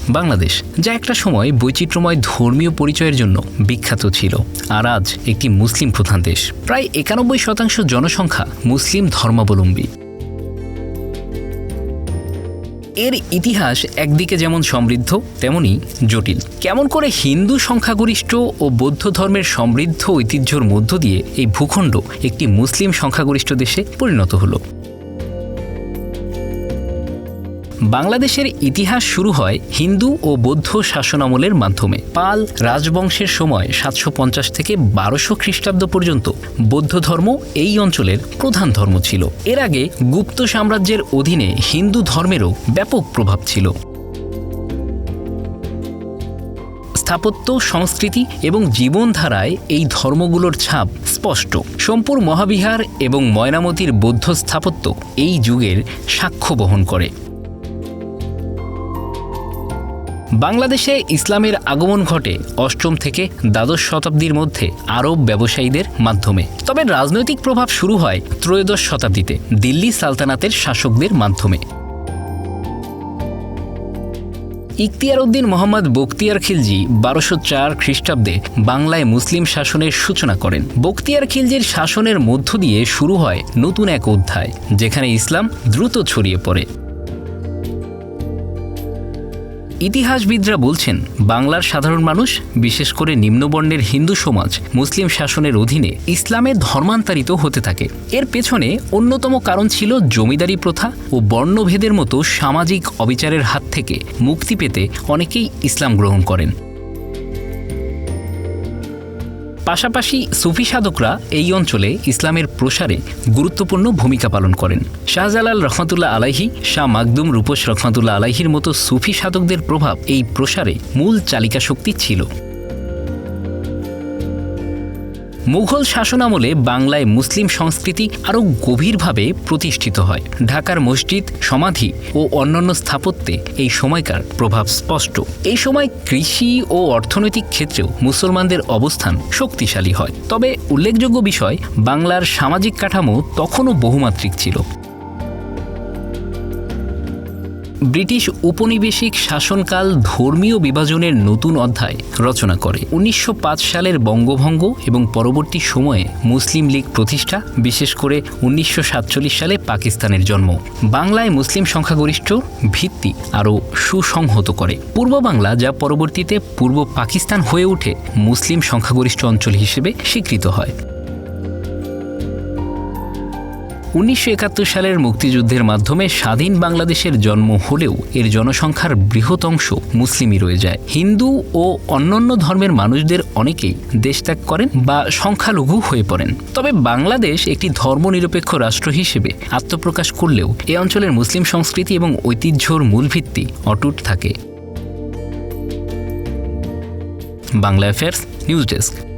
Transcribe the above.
বাংলাদেশ, যা একটা সময় বৈচিত্র্যময় ধর্মীয় পরিচয়ের জন্য বিখ্যাত ছিল, আর আজ একটি মুসলিম প্রধান দেশ। প্রায় ৯১% জনসংখ্যা মুসলিম ধর্মাবলম্বী। এর ইতিহাস একদিকে যেমন সমৃদ্ধ তেমনি জটিল। কেমন করে হিন্দু সংখ্যাগরিষ্ঠ ও বৌদ্ধ ধর্মের সমৃদ্ধ ঐতিহ্যর মধ্য দিয়ে এই ভূখণ্ড একটি মুসলিম সংখ্যাগরিষ্ঠ দেশে পরিণত হলো। বাংলাদেশের ইতিহাস শুরু হয় হিন্দু ও বৌদ্ধ শাসনামলের মাধ্যমে। পাল রাজবংশের সময় ৭৫০ থেকে ১২০০ খ্রিস্টাব্দ পর্যন্ত বৌদ্ধ ধর্ম এই অঞ্চলের প্রধান ধর্ম ছিল। এর আগে গুপ্ত সাম্রাজ্যের অধীনে হিন্দু ধর্মেরও ব্যাপক প্রভাব ছিল। স্থাপত্য, সংস্কৃতি এবং জীবনধারায় এই ধর্মগুলোর ছাপ স্পষ্ট। সোমপুর মহাবিহার এবং ময়নামতির বৌদ্ধ স্থাপত্য এই যুগের সাক্ষ্য বহন করে। বাংলাদেশে ইসলামের আগমন ঘটে অষ্টম থেকে দ্বাদশ শতাব্দীর মধ্যে আরব ব্যবসায়ীদের মাধ্যমে। তবে রাজনৈতিক প্রভাব শুরু হয় ত্রয়োদশ শতাব্দীতে দিল্লি সালতানাতের শাসকদের মাধ্যমে। ইখতিয়ার উদ্দিন মোহাম্মদ বখতিয়ার খিলজি ১২০৪ খ্রিস্টাব্দে বাংলায় মুসলিম শাসনের সূচনা করেন। বখতিয়ার খিলজির শাসনের মধ্য দিয়ে শুরু হয় নতুন এক অধ্যায়, যেখানে ইসলাম দ্রুত ছড়িয়ে পড়ে। ইতিহাসবিদরা বলছেন, বাংলার সাধারণ মানুষ, বিশেষ করে নিম্নবর্ণের হিন্দু সমাজ মুসলিম শাসনের অধীনে ইসলামে ধর্মান্তরিত হতে থাকে। এর পেছনে অন্যতম কারণ ছিল জমিদারি প্রথা ও বর্ণভেদের মতো সামাজিক অবিচারের হাত থেকে মুক্তি পেতে অনেকেই ইসলাম গ্রহণ করেন। পাশাপাশি সুফি সাধকরা এই অঞ্চলে ইসলামের প্রসারে গুরুত্বপূর্ণ ভূমিকা পালন করেন। শাহজালাল রহমাতুল্লাহ আলাইহি, শাহ মাকদুম রূপস রহমাতুল্লাহ আলাইহির মতো সুফি সাধকদের প্রভাব এই প্রসারে মূল চালিকা শক্তি ছিল। মুঘল শাসনামলে বাংলায় মুসলিম সংস্কৃতি আরও গভীরভাবে প্রতিষ্ঠিত হয়। ঢাকার মসজিদ, সমাধি ও অন্যান্য স্থাপত্যে এই সময়কার প্রভাব স্পষ্ট। এই সময় কৃষি ও অর্থনৈতিক ক্ষেত্রেও মুসলমানদের অবস্থান শক্তিশালী হয়। তবে উল্লেখযোগ্য বিষয়, বাংলার সামাজিক কাঠামো তখনও বহুমাত্রিক ছিল। ব্রিটিশ উপনিবেশিক শাসনকাল ধর্মীয় বিভাজনের নতুন অধ্যায় রচনা করে। ১৯০৫ সালের বঙ্গভঙ্গ এবং পরবর্তী সময়ে মুসলিম লীগ প্রতিষ্ঠা, বিশেষ করে ১৯৪৭ সালে পাকিস্তানের জন্ম বাংলায় মুসলিম সংখ্যাগরিষ্ঠ ভিত্তি আরও সুসংহত করে। পূর্ব বাংলা, যা পরবর্তীতে পূর্ব পাকিস্তান হয়ে ওঠে, মুসলিম সংখ্যাগরিষ্ঠ অঞ্চল হিসেবে স্বীকৃত হয়। ১৯৭১ সালের মুক্তিযুদ্ধের মাধ্যমে স্বাধীন বাংলাদেশের জন্ম হলেও এর জনসংখ্যার বৃহৎ অংশ মুসলিমই রয়ে যায়। হিন্দু ও অন্যান্য ধর্মের মানুষদের অনেকেই দেশত্যাগ করেন বা সংখ্যালঘু হয়ে পড়েন। তবে বাংলাদেশ একটি ধর্মনিরপেক্ষ রাষ্ট্র হিসেবে আত্মপ্রকাশ করলেও এ অঞ্চলের মুসলিম সংস্কৃতি এবং ঐতিহ্যর মূল ভিত্তি অটুট থাকে। Bangla affairs news desk.